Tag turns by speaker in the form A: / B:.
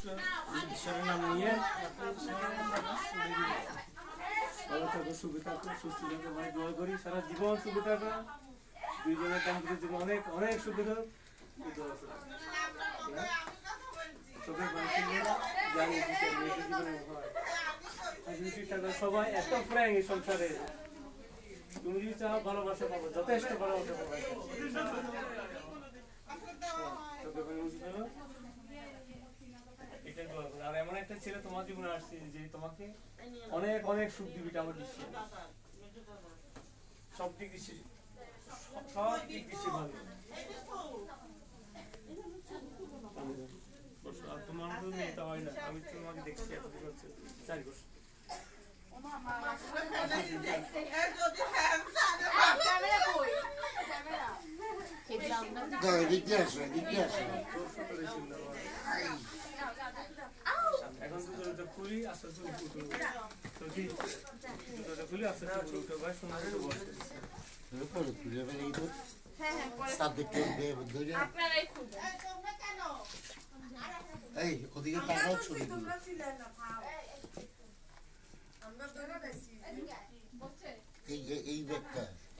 A: ঈশ্বরের নাম নিয়ে ভালো থাকো, সুখে থাকো, সুস্থ থাকো, মানে দোয়া করি সারা জীবন সুখে থাকো, দুইজনের দাম্পত্য জীবন অনেক অনেক সুখে থাকো। চোখের পানি ফেলবে না, জানি মেয়েদের জীবনে হয় সবাই এত ফ্র্যাঙ্ক এই সংসারে। তুমি যদি চাও ভালোবাসা পাবো, যথেষ্ট ভালোবাসা পাবো। আর এমন একটা ছেলে তোমার জীবনে আসছে যে তোমাকে অনেক অনেক সুখ দিবি, আমার বিশ্বাস। সব দিক দিচ্ছি, সব দিক দিচ্ছি ভালো। আর তোমার মতো মেয়েটা হয় না, আমি তোমাকে দেখছি এতদিন হচ্ছে 4 বছর। এখন তো খুলি আস্তে আস্তে খুলি আস্তে আস্তে উঠে ভাই সুন্দর
B: ওদিকে টাকাও ছবি এই ব্যাগটা